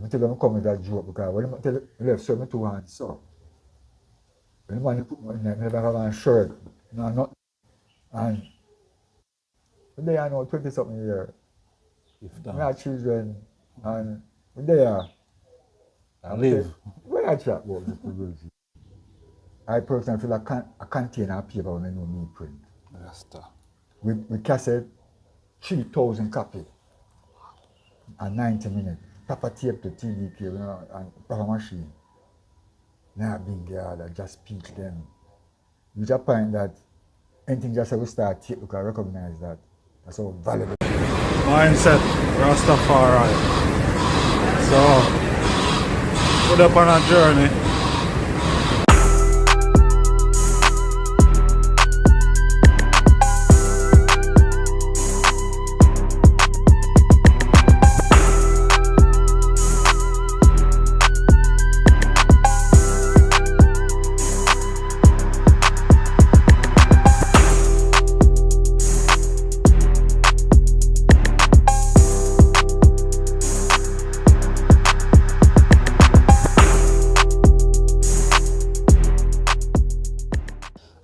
I tell them come with that joke because when I tell you left, so my 2 hands so. When the man put me in there, I never have a shirt, no nothing. And they are now 20 something years. We have children and we there. I live. Where I chat about this privilege? I personally feel a container of paper when I know me print. Rasta. We cassette 3,000 copies and 90 minutes. Proper tape to TV cable, you know, and proper machine. Now big yard, I just pinch them. Reach a point that anything just we start tape, we can recognize that. That's how valuable. Mindset, Rastafari. So, put up on a journey.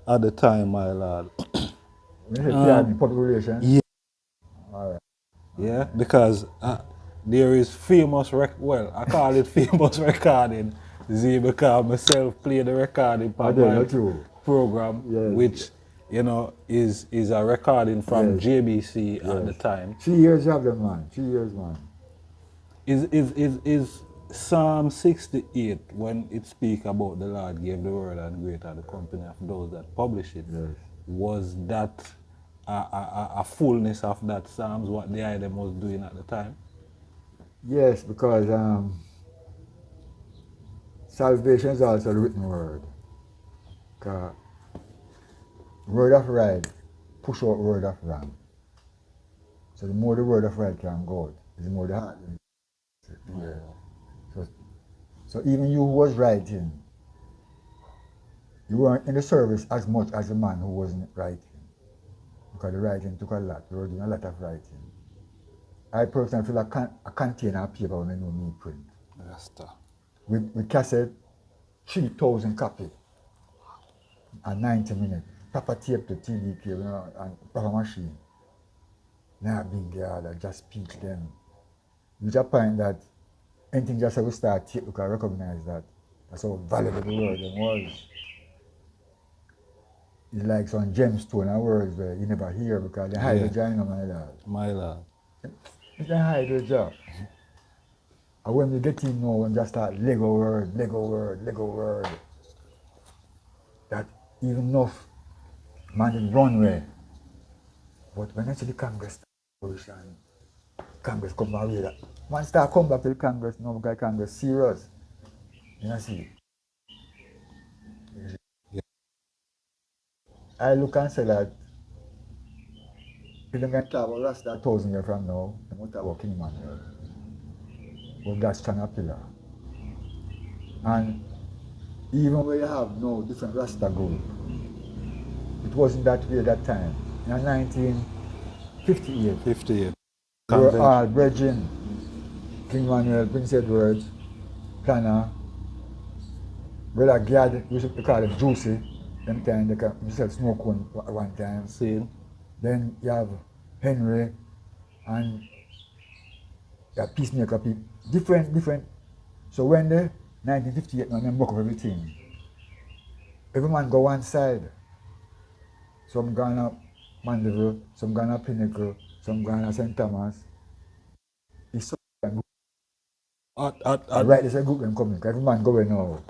At the time, my lad. When you say public relations? Yeah. Alright. Yeah, because there is famous well, I call it famous recording. See, because myself play the recording part of my program, yes. Which, you know, is a recording from JBC at the time. 3 years you have them, man. 3 years, man. Is Psalm 68, when it speaks about the Lord gave the world and great are the company of those that publish it, was that a fullness of that Psalms, what the item was doing at the time? Yes, because salvation is also the written word. Because word of right push out word of wrong. So the more the word of right can go out, the more the heart. Yeah. So even you who was writing, you weren't in the service as much as the man who wasn't writing. Because the writing took a lot. We were doing a lot of writing. I personally feel a container of paper when I know me print. Rasta. We cassette 3,000 copies and 90 minutes. Proper tape to TV cable, you know, and proper machine. Now big yard, I just pinch them. Reach a point that anything just we start tape, we can recognize that. That's how valuable the word was. It's like some gemstone of words where you never hear because they hide the jar, you know, my lad. My lad. They hide the jar. And when we get in now and just start Lego word, that even enough man in runway. But when I see the Congress come back with that. Man start come back to the Congress now because Congress serious. You know see? Yeah. I look and say that if they can talk about Rasta 1,000 years from now, they won't talk about King Manuel. But that's strong a pillar. And even when you have no different Rasta group, it wasn't that way that time. In 1958. 58. We were all brethren. King Manuel, Prince Edward, Planner, Brother Gad, we used to call him Juicy. Them time they used to smoke one time. See? Then you have Henry and you have Peacemaker people. Different. So when the 1958 man them broke up everything, every man go one side. Some gone up Mandeville, some gone up Pinnacle, some gone up St. Thomas. It's so right, there's a group them coming, because every man going now,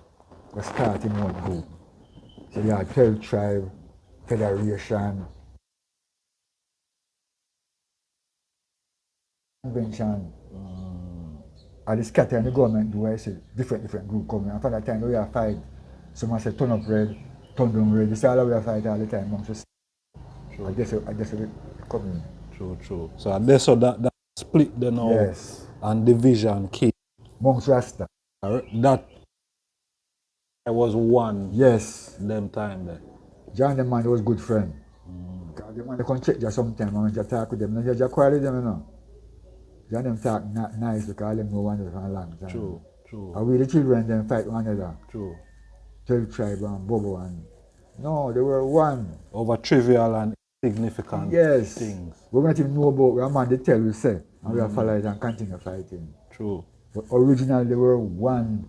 we start in one group. So you have 12 tribe, federation, convention. And the scatter and the government do I say different group coming. And for that time we have fight. Someone say turn up red, turn down red. This all we have fight all the time amongst us. I guess it coming. True. So I guess so that split the now. Yes. And division key. Amongst Rasta. That was one. Yes. Them time there. John the man was good friend. Because the man they come check just sometime and just talk with them. And just quarrel with them, you know. Then them talk nice because them know one another for a long time. True, true. And we the children then fight one another. True. 12 tribe and Bobo and no, they were one. Over trivial and insignificant things. We don't even know about what man they tell we say. And we have followed it and continue fighting. True. But originally they were one.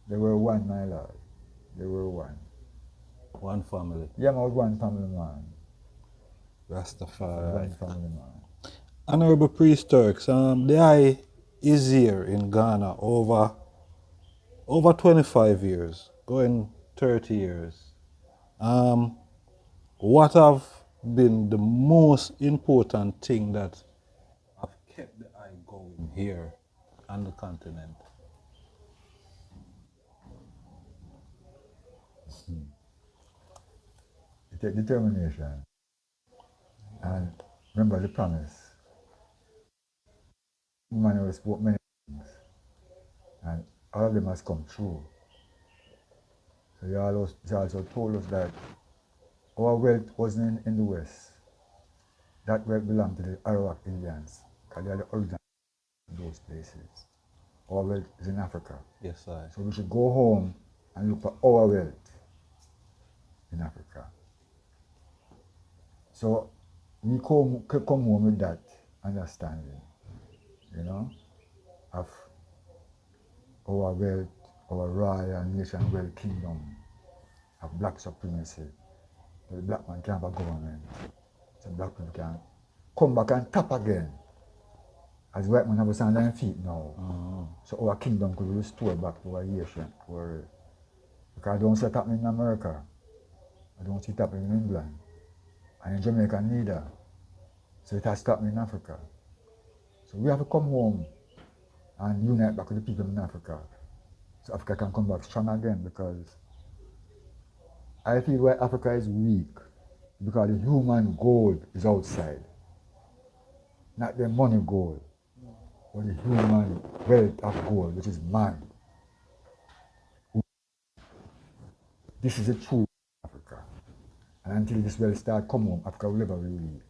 They were one, my lord. They were one. One family. Yeah, man, one family man. Rastafari. One family man. Honorable Priest Turks, the eye is here in Ghana over 25 years, going 30 years. What have been the most important thing that have kept the eye going here on the continent? You take determination and remember the promise. Man has spoke many things and all of them has come true. So he also told us that our wealth wasn't in the West. That wealth belonged to the Arawak Indians because they are the original in those places. Our wealth is in Africa. Yes, sir. So we should go home and look for our wealth in Africa. So we come home with that understanding, you know, of our wealth, our royal nation wealth kingdom, of black supremacy. The black man can't have a government. So black people can come back and tap again. As white man have a stand on their feet now. So our kingdom could be restored back to our nation. Because I don't see it happening in America. I don't see it happening in England. And in Jamaica neither. So it has to happen in Africa. So we have to come home and unite back with the people in Africa. So Africa can come back strong again, because I feel why Africa is weak, because the human gold is outside. Not the money gold, but the human wealth of gold, which is man. This is the true Africa. And until this wealth start come home, Africa will never be weak.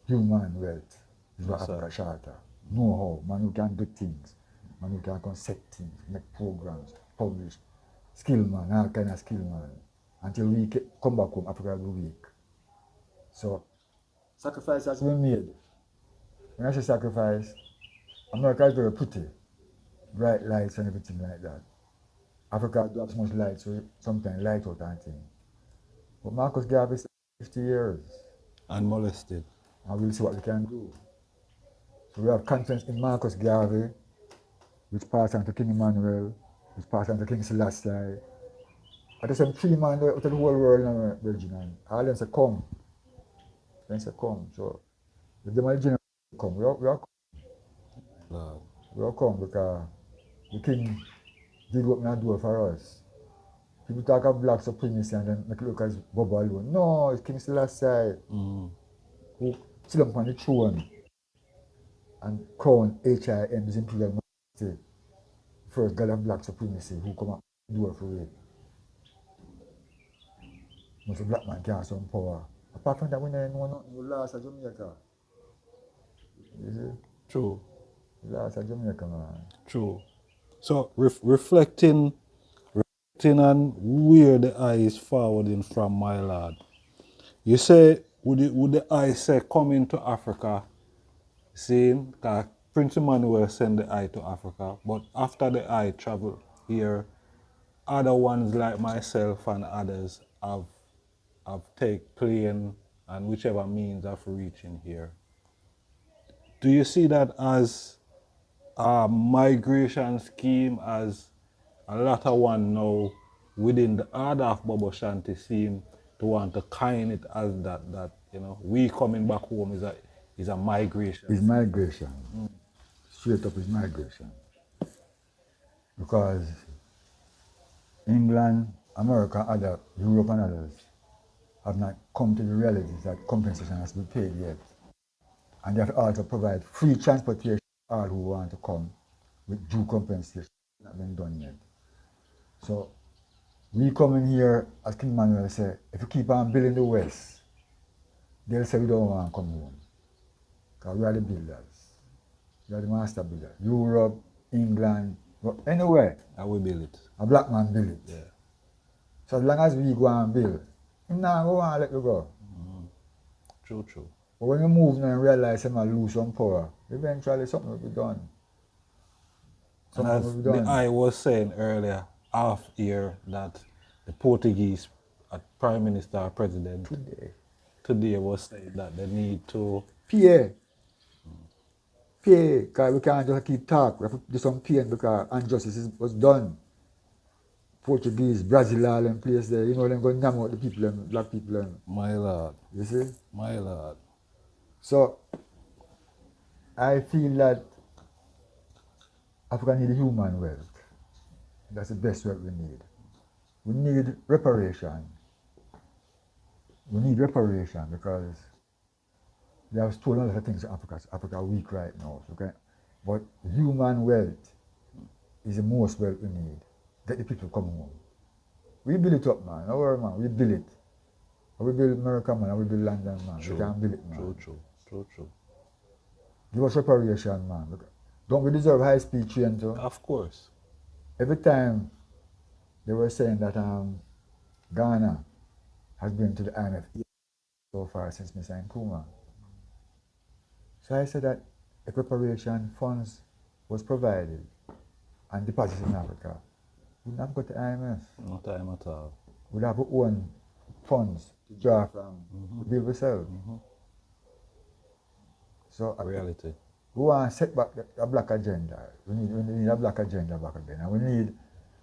Human wealth is what Africa charter. Know how, man who can do things, man who can concept things, make programs, publish. Skill man, all kind of skill man. Until we come back home, Africa will be weak. So, sacrifice has been made. When I say sacrifice, America is very pretty. Bright lights and everything like that. Africa do have so much light, so sometimes light out and thing. But Marcus Garvey is 50 years. Unmolested. And we'll see what we can do. So we have confidence in Marcus Garvey, which passed on to King Emmanuel, which passed on to King Selassie. I just said 3 man out of the whole world now, Virgin, and all them say come. Then say come. So if them are general come, we are come. We are come because the king did open a door for us. People talk of black supremacy and then make it look as Bobo alone. No, it's King Selassie who sit up on the throne and crown HIM, his imperial majesty, first god of black supremacy, who come up the door for it. Most of black man can't have some power. Apart from that, we don't know nothing. We lost at Jamaica. You see? True. We lost at Jamaica, man. True. So reflecting on where the eye is forwarding from, my lord. You say, would the eye say coming to Africa, seeing that Prince Emmanuel send the eye to Africa, but after the eye travel here, other ones like myself and others have take plane and whichever means of reaching here. Do you see that as a migration scheme, as a lot of one now within the order of Bobo Shanty seem to want to kind it as that you know, we coming back home is a migration? It's migration. Straight up is migration. Because England, America, other Europe and others have not come to the realities that compensation has to be paid yet. And they have to also provide free transportation to all who want to come with due compensation. Not been done yet. So we come in here, as King Manuel said, if you keep on building the West, they'll say we don't want to come home. Because we are the builders. We are the master builders. Europe, England, anywhere. And we build it. A black man build it. Yeah. So as long as we go and build, him not go and let you go. True, true. But when you move now and realize him might lose some power, eventually something will be done. And Something as will be the done. I was saying earlier, off here, that the Portuguese Prime Minister or President today was saying that they need to Pay, because we can't just keep talk. We have to do some pain because injustice was done. Portuguese, Brazil, all them place there, you know, them going to name out the people, them, black people. Them. my lord, You see? my lord. So, I feel that Africa need human wealth. That's the best wealth we need. We need reparation. We need reparation because they have stolen a lot of things in Africa. So Africa is weak right now. Okay? But human wealth is the most wealth we need. Get the people come home. We build it up, man. Don't worry, man. We build it. We build America, man. We build London, man. True. We can build it, man. True. Give us reparation, man. Don't we deserve high-speed train too? Of course. Every time they were saying that Ghana has been to the IMF so far since Mr. Nkrumah. So I said that if reparation funds was provided and deposited in Africa, we wouldn't have got the IMF. No time at all. We'd have our own funds to draw from, to build ourselves. So Reality. we want to set back a black agenda. We need a black agenda back again. And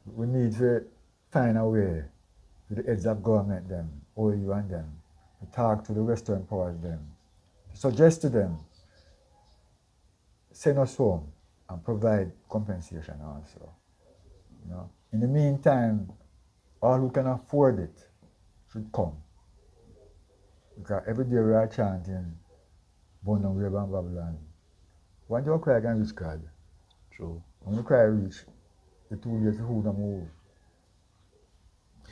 we need to find a way with the heads of government them, OU and them, to talk to the Western powers them, to suggest to them, send us home and provide compensation also. You know? In the meantime, all who can afford it should come. Because every day we are chanting, Born on Grave and Babylon. When you cry again reach God. True. When you cry reach, the 2 years who don't move.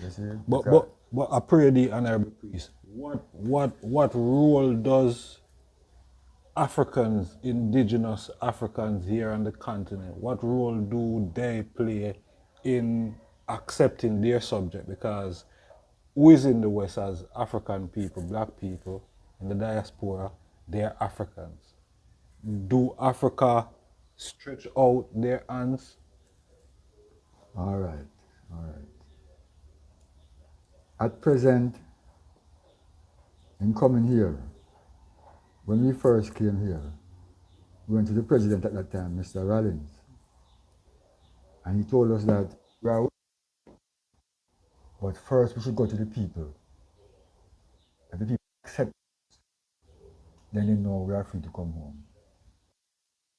You see? But I pray the Honorable Priest, what role does Africans, indigenous Africans here on the continent, what role do they play in accepting their subject? Because who is in the West as African people, black people, in the diaspora, they're Africans. Do Africa stretch out their hands? All right. At present, in coming here, when we first came here, we went to the president at that time, Mr. Rollins, and he told us that we are, but first we should go to the people. If the people accept us, then they know we are free to come home.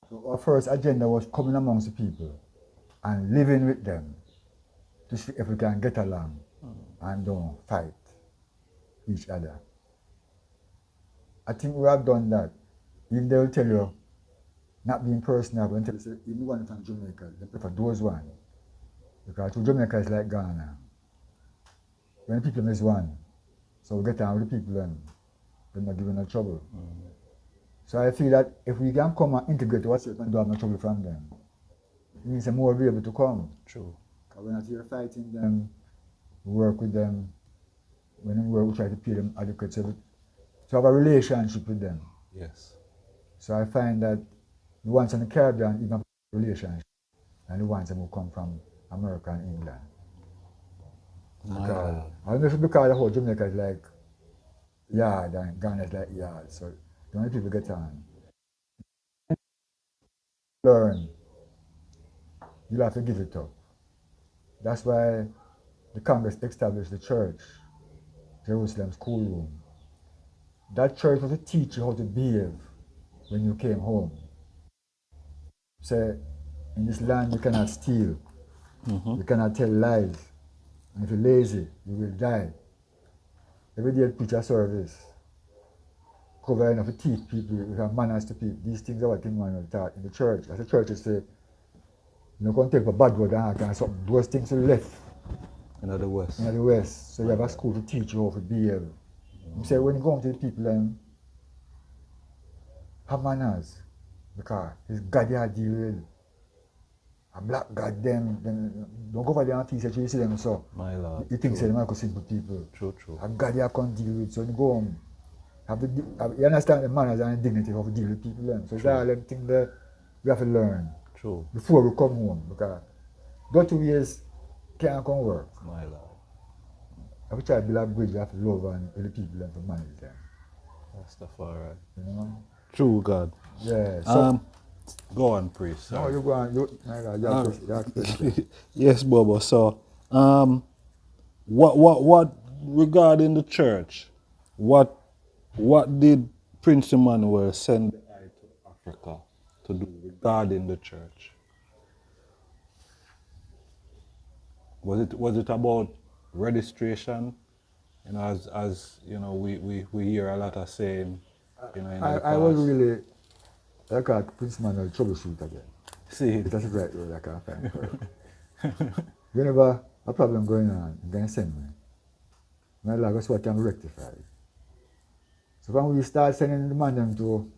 So our first agenda was coming amongst the people and living with them to see if we can get along and don't fight each other. I think we have done that. Even they will tell you, not being personal, but tell you, even one from Jamaica, they prefer those one. Because to Jamaica is like Ghana. When people is one, so we get on with the people and they're not giving no trouble. So I feel that if we can come and integrate ourselves and don't have no trouble from them, it means that more will be able to come. True. Because we're not here fighting them, we work with them. When we work, we try to pay them adequate service. To have a relationship with them. Yes. So I find that the ones in the Caribbean even have a relationship, and the ones who come from America and England. Because, I don't know if it's because the whole Jamaica is like yard and Ghana is like yard, so the only people get on. Learn, you'll have to give it up. That's why the Congress established the church, Jerusalem schoolroom. That church was to teach you how to behave when you came home. Say, in this land you cannot steal, you cannot tell lies, and if you're lazy, you will die. Every day preach a service, cover enough to teach people, you have manners to people. These things are what things man will taught in the church. As the church is say, you don't come take a bad word and something. Those things will left. In the West. In the West. So you have a school to teach you how to behave. You say when you go home to the people, have manners. Because it's God they are deal with. A black God them don't go for them and think that you see them so. My lord. You think they are simple people. True. A God they can't deal with. So you go home. You understand the manners and the dignity of deal with people then. So it's all them things that we have to learn. True. Before we come home. Because go 2 years can't come work. My lord. If we try to build a bridge, we have to love and with the people and to manage them. Rastafari. You know? True God. Yeah. So go on, priest. no, you go on. Yes, Bobo. So, what regarding the church? What did Prince Emmanuel send the eye to Africa to do regarding the church? Was it about registration? You know, as you know, we hear a lot of saying, you know, in the I was past. really like a Prince Emmanuel troubleshoot again. See, It doesn't right word I can't find it. Whenever a problem going on, you're going to send me. My love, that's what can be rectified. So when we start sending the man them to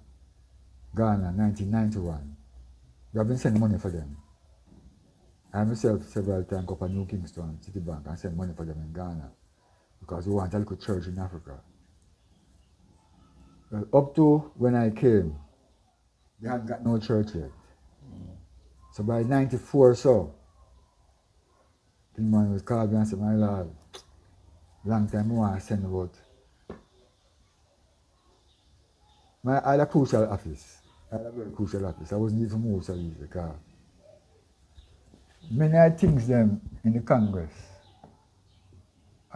Ghana, 1991, we have been sending money for them. I myself several times go up to New Kingston, Citibank, and send money for them in Ghana. Because we want a little church in Africa. Well, up to when I came, they hadn't got no church yet. So by 94 so, the man was called me and said, my lord, long time I want to send about. I had a crucial office. I had a very crucial office. I wasn't even move so easy because many things them in the Congress,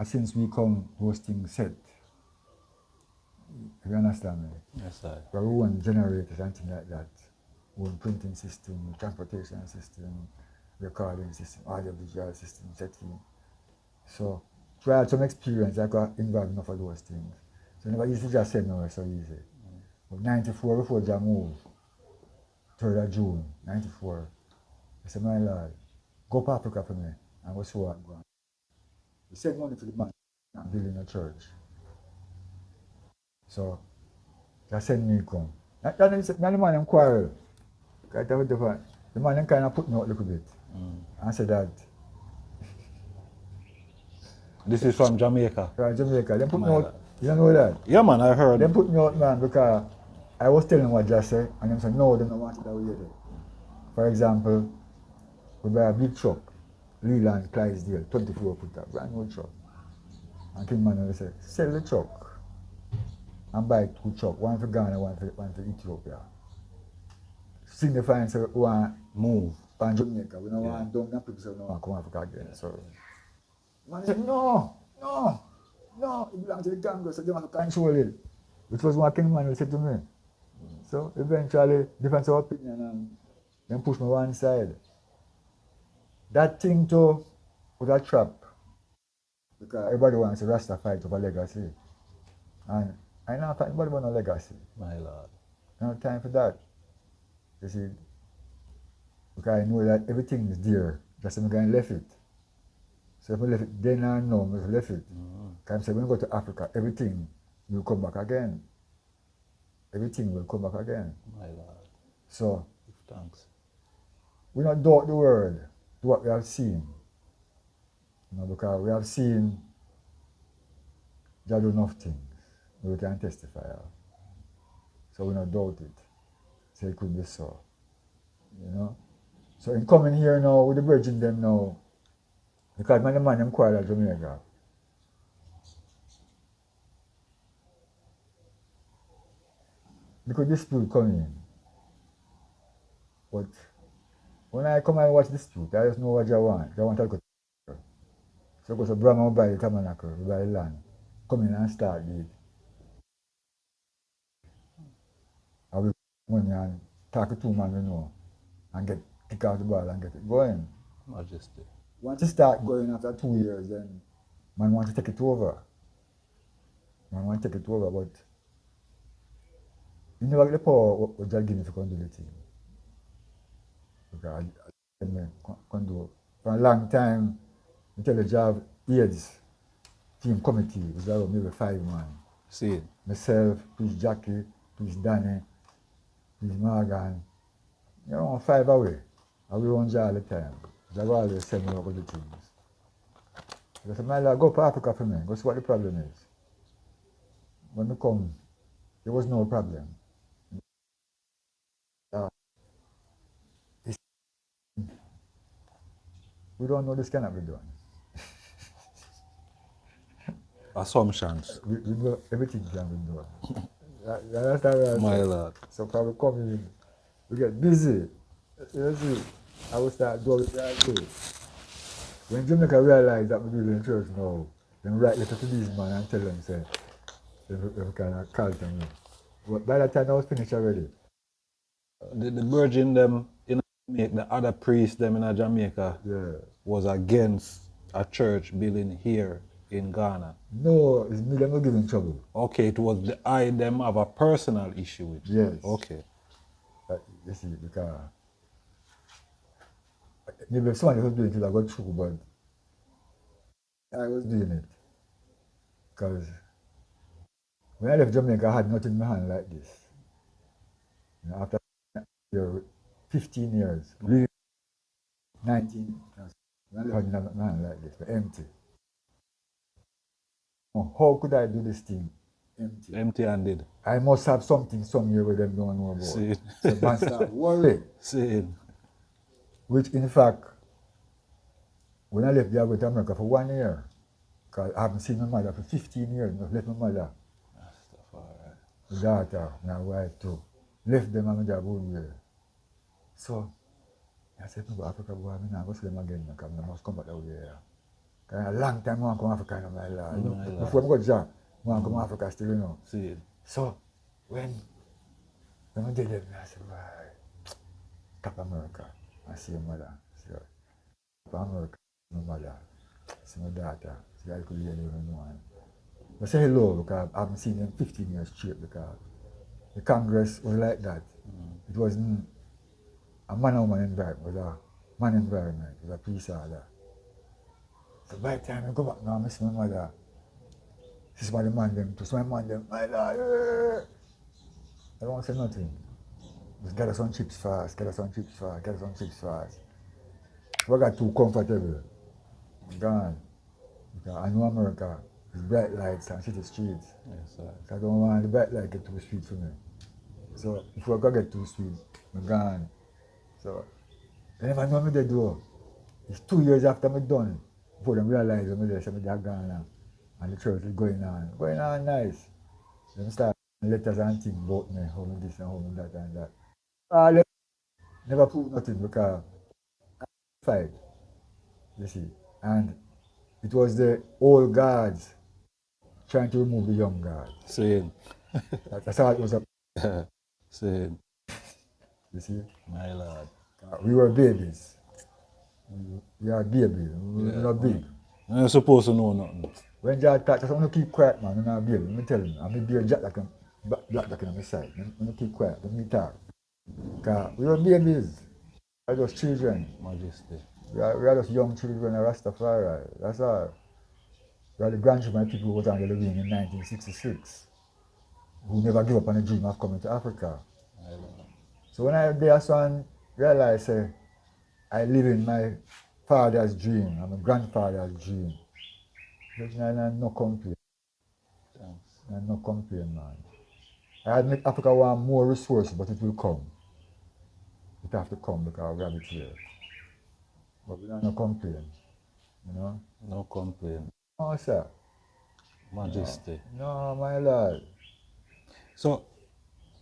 since we come, those things set. You understand me? yes, sir. We own generators and things like that. Own printing system, transportation system, recording system, audiovisual system, setting. So, so I had some experience. I got involved enough of those things. So never used to just say no, so easy. But 94, before I moved, 3rd of June, 94, I said, my lord, go to Africa for me, and go see what I'm going. He sent money to the man and building a church. So, they sent me come. Then the man quarrel. The man kind of put me out a little bit. And said that. This is from Jamaica. From Jamaica. They put me out. You don't know that? Yeah, man, I heard. They put me out, man, because I was telling what Jah said, and they said, no, they don't want it that way. For example, we buy a big truck, Leland Clydesdale, 24-footer, brand new truck. And King Manuel said, sell the truck and buy 2 trucks, one for Ghana, one for Ethiopia. Signifying, so we want to move from Jamaica. We don't want to dump people, so we don't want to come Africa again. So, man said, no, it belongs to the Congress, so they want to control it. Which was what King Manuel said to me. So eventually, difference of opinion, and then push me one side. That thing too was a trap. Because everybody wants a Rasta fight over legacy. And I don't fight anybody about no legacy. My lord. No time for that. You see, because I know that everything is there. Just I'm going to left it. So if I left it then and now, I left it. Because I say when you go to Africa, everything will come back again. Everything will come back again. My lord. So, Thanks. we don't doubt the word to what we have seen. You know, because we have seen Jah do enough things we can testify of. So we don't doubt it. So it could be so. You know? So in coming here now with the virgin them now, because man the man them quarrel at Jamaica. Because dispute come in. But when I come and watch dispute, I just know what Jah want. Jah want to go. So go to Brahma buy the tabernacle, buy the land. Come in and start it. I will money and talk to 2 man we know and get kick out the ball and get it going. Majesty. Once you start going after 2 years, then man want to take it over. Man want to take it over, but you never get the power what Jah give me to do the thing. Because I can do for a long time until the job AIDS team committee was around maybe 5 man. See it. Myself, Priest Jackie, Priest Danny, He's Morgan. You know, 5 away. And we run all the time. They always send me over the things. I said, my lad, go to Africa for me. Go see what the problem is. When we come, there was no problem. We don't know this cannot be done. Assumptions. We know everything can be done. That's how My lord. So probably come in, we get busy. You see, I will start doing what I do. When Jamaica realize that we do in church now, then write letter to these man and tell them, say, they can call them. But by the time I was finished already. The virgin them in Jamaica, the other priests them in Jamaica was against a church building here in Ghana. No, it's me them not giving trouble. Okay, it was the I them have a personal issue with. Yes. Okay. You see, because maybe someone was doing it, I got through, but I was doing it. Because when I left Jamaica, I had nothing in my hand like this. You know, after 15 years, 19, when I had nothing in my hand like this, but empty. How could I do this thing empty? Empty-handed. I must have something somewhere where them don't know about. See it. So man start worry. See it. Which in fact, when I left there, I went to America for 1 year. Because I haven't seen my mother for 15 years. I've left my mother. My daughter, my wife too. Left them and my job all year. So I said, no, Africa, boy, I'm not going to see them again because I must come back out here. Because a long time I want to come to Africa in my life. You know, before I go to Japan, I want to come to Africa still, you know. See it. So when I did it, I said, right, tap America. I see your mother. See her. Tap America, my mother. See my daughter. See I could hear even one. I say hello because I haven't seen them 15 years straight because the Congress was like that. It wasn't a man-woman environment, it was a man environment, it was a peace order. So by the time I go back now, I see my mother. This is my man them, to my man them, my lord. I don't want to say nothing. Just get us some chips fast, get us some chips fast, get us some chips fast. We got too comfortable. Gone. Because I know America is bright lights and city streets. Yes, sir. So I don't want the bright light get too sweet for me. So if we go get too sweet, I'm gone. So they never know me they do. It's 2 years after me done before them realize me there, so me they're gone now. And the church is going on. Going on nice. Them start letters and things about me, how me this and how me that and that. I never prove nothing because I fight. You see. And it was the old guards trying to remove the young guards. See it. That's how it was. See it. You see? My lord. We were babies. We are babies. We were not big. You're not supposed to know nothing. When Jah touch us, I'm going to keep quiet, man. I'm not baby. Let me tell you. I'm going to be a jack like a black back on my side. I'm going to keep quiet. Let me talk. Because we were babies. We were just children. Majesty. We are just young children of Rastafari. That's all. We are the grandchildren of people who was on the wing in 1966. Who never gave up on the dream of coming to Africa. So when I there son realized I live in my father's dream and my grandfather's dream. I no complaint. I no complaint, man. I admit Africa want more resources, but it will come. It have to come because we have it here. But we don't no complaint. You know? No complaint. No, sir. Majesty. No, my lord. So,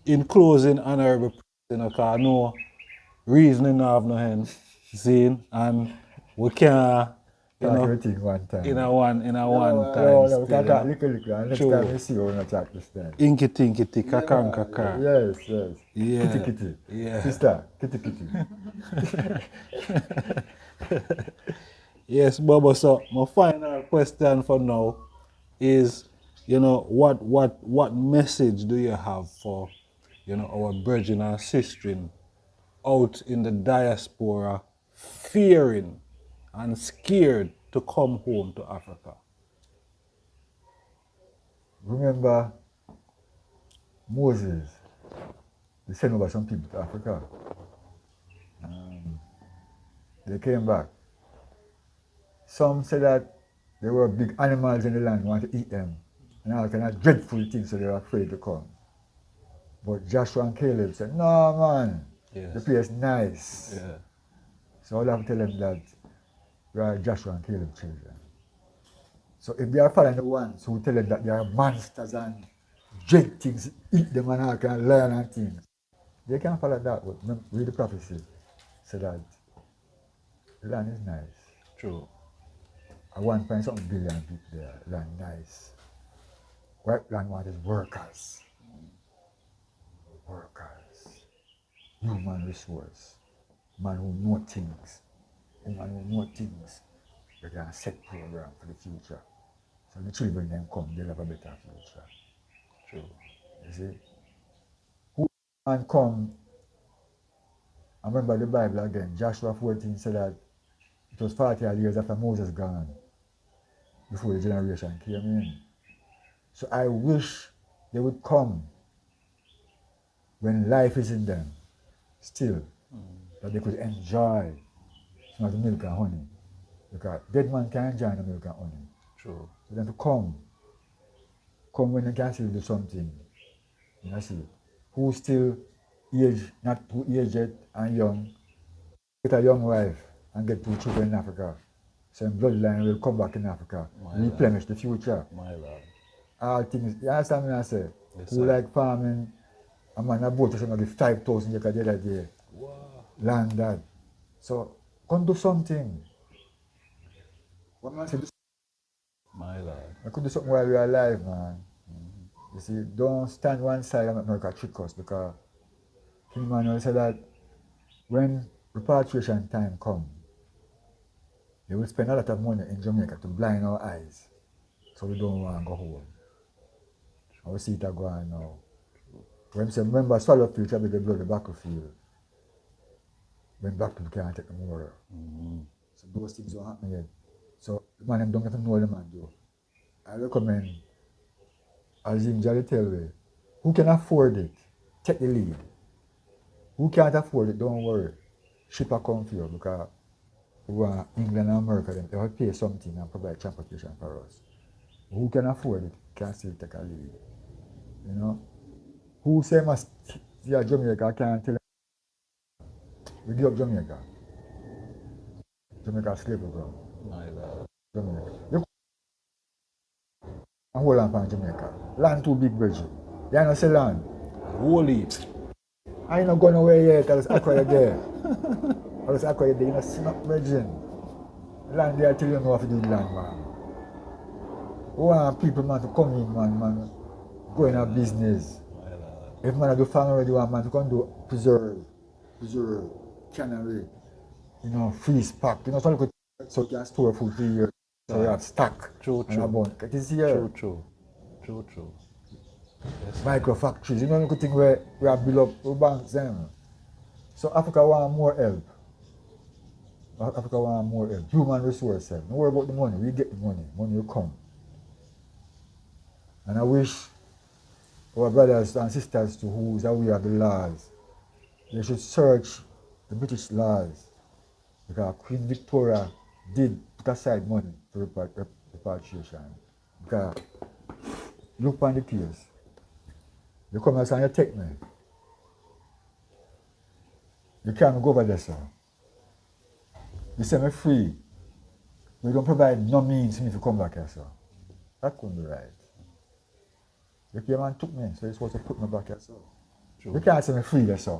in closing, Honorable Priest, you know, because I know reasoning have no hand, seeing, and we can't, you know, everything one time. in a one time. No, we can talk little, and next time we see you, we're not talk this time. Inky tinky tick, kakan kaka. Yes. Yeah. Kitty kitty. Yeah. Sister, kitty kitty. Yes, Bobo, so my final question for now is, you know, what message do you have for, you know, our brethren and sisters out in the diaspora fearing and scared to come home to Africa? Remember Moses they sent over some people to Africa. They came back. Some said that there were big animals in the land, wanted to eat them, and all kind of dreadful things, so they were afraid to come. But Joshua and Caleb said, no man, the place nice. Yeah. So I'll have to tell them that we are Joshua and Caleb children. So if they are following the ones who tell them that they are monsters and dread things, eat them and all kind of lion and things, they can't follow that. But read the prophecy, so that the land is nice. True. At 1.something billion people there, land nice. White land wanted workers. Workers. Human resource. Man who know things. Man who know things. They can set program for the future. So the children then come, they'll have a better future. True. You see? Who man come, I remember the Bible again, Joshua 14 said that it was 40 years after Moses gone, before the generation came in. So I wish they would come when life is in them, still, that they could enjoy some of the milk and honey. Because dead man can't enjoy the milk and honey. True. So then to come when they can still do something. You see, who still aged, not too aged and young, get a young wife and get 2 children in Africa. So bloodline will come back in Africa, replenish the future. My Lord. All things, you understand what I say? Yes, Who sir. like farming, a man a boat to give 5,000 acres the other day. Wow. Land that. So come do something. What man say, My Lord. I could do something while we're alive, man. You see, don't stand one side and America trick us, because King Emmanuel said that when repatriation time comes, they will spend a lot of money in Jamaica to blind our eyes, so we don't want to go home. And we see it going now. When say, remember, swallow field, try to get blood the battlefield. When black people can't take them over. So those things don't happen yet. So the man them don't even know the man do. I recommend, as him Jolly tell me, who can afford it, take the lead. Who can't afford it, don't worry. Ship a come for you, because we want England and America, they will pay something and provide transportation for us. Who can afford it can still take a lead. You know? Who say must see a Jamaica can't tell them we give up Jamaica. Jamaica slavery ground. My Lord. Jamaica. You and hold on for Jamaica. Land too big, Bridget. You know say land. Holy. I ain't not going nowhere yet, I was acquired there. I was acquired there, you know, snap Bridget. Land there till you know how to do the land, man. We want people, man, to come in, man, go in a business. If man do farm already, want man to come do preserve, cannery, you know, freeze pack, you know, so you can store food 3 years, so you have stock. True. It is here. True. Yes. Micro factories, you know, you could think where we have built up our banks them. So Africa want more help. Africa want more help. Human resource help. Don't worry about the money, we get the money will come. And I wish our brothers and sisters to who is aware of the laws, they should search the British laws, because Queen Victoria did put aside money for repatriation. Because look on the case, you come and say you take me, you can't go over there, sir. You set me free, you don't provide no means for me to come back here, sir. That couldn't be right. You came and took me, so you're supposed to put me back here, sir. You can't set me free there, sir.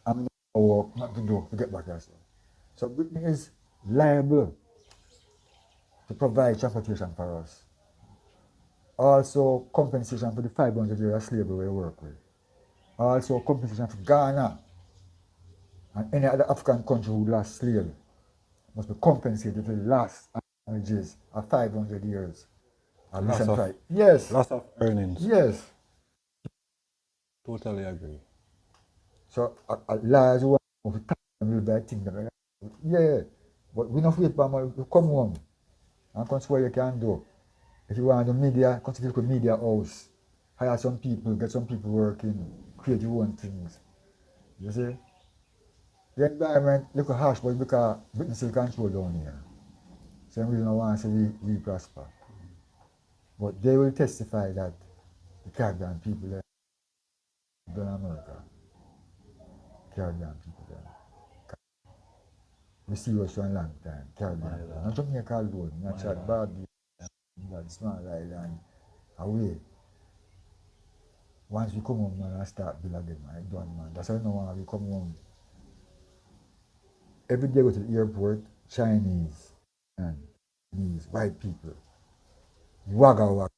I'm not to work, not to do, to get back here, sir. So Britain is liable to provide transportation for us. Also compensation for the 500 years of slavery we work with. Also compensation for Ghana and any other African country who lost slaves must be compensated for the lost damages of 500 years. Yes. Loss of earnings. Yes. Totally agree. So laws who want to tax them will buy things. Yeah. But we don't wait for them to come home and consider what you can do. If you want the media, consider the media house. Hire some people, get some people working, create your own things. You see? The environment look harsh, but because Britain still control down here. Same reason I want to say we prosper. But they will testify that the Caribbean people there, in America, Caribbean people there. We see us for a long time, Caribbean. Not Jamaica alone, not Chad Barbie, that small island, away. Once we come home, man, and start build again, man, done, man. That's why I know when we come home. Every day I go to the airport, Chinese and these white people. Wagga wagga.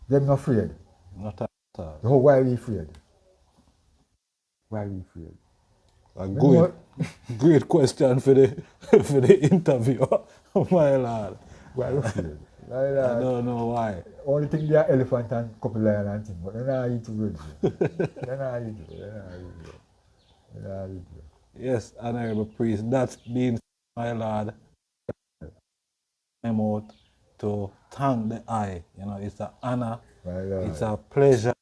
They're not afraid. Not at all. The whole why are we afraid? Why are we afraid? A great question for the interview, my lord. Why are we afraid? I don't know why. Only thing they are elephant and couple lion and thing, but they're not eat birds. They're not eat. They're not eat. Yes, Honorable Priest, that's been, my lord, I'm out to thank the eye. You know, it's an honor, it's a pleasure.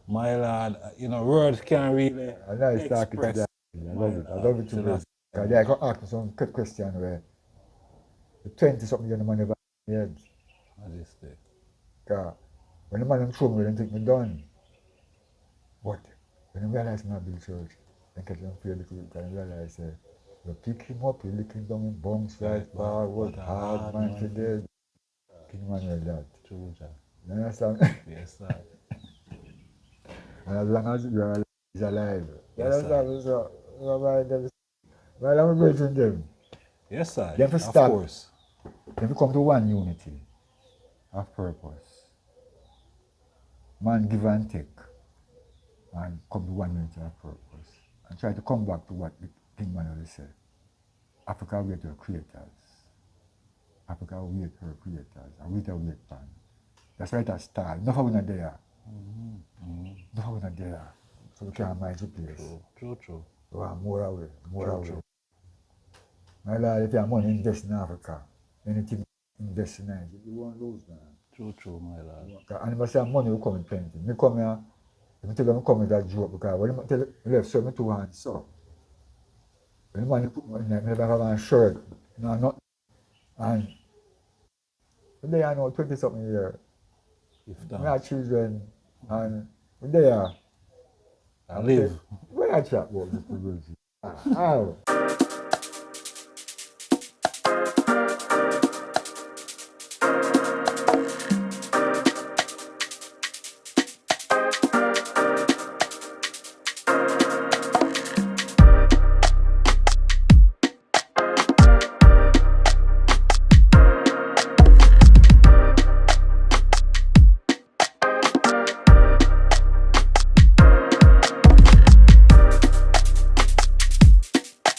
My lord, you know, words can't really I know it's talking to that. I love it too much. I can ask some quick question where the 20-something year the man never heard. Majesty. Because when the man show me, they think me done. But when I realize I'm build church, I catch him feel little bit and realize you pick him up, you lick him down in bunks, right, bar, work hard, man, for dead. King Manuel that. True, John. You understand? Yes, sir. And as long as you are alive. You Yes, understand? So, well, I'm grateful to them. Yes, sir. Then Of start. course. Then we come to one unity of purpose. Man give and take. And come to one unity of purpose. And try to come back to what the King Manuel said. Africa wait her creators. Africa wait her creators. And wait her wait pan. That's why it's star. Enough of not there. Enough of not there. So we can't mind the place. True. We want more away. My lord, if you have money, invest in Africa. Anything invest in Nigeria, you won't lose, man. True, my lord. And I say money will come in plenty. Me come here, if I tell them I come with that joke, because when I tell you left, so me 2 hands, so. When the money put money in, I never have a shirt, no, nothing. And they are now 20-something years. We have children, and they are. I live. Where I chat about this?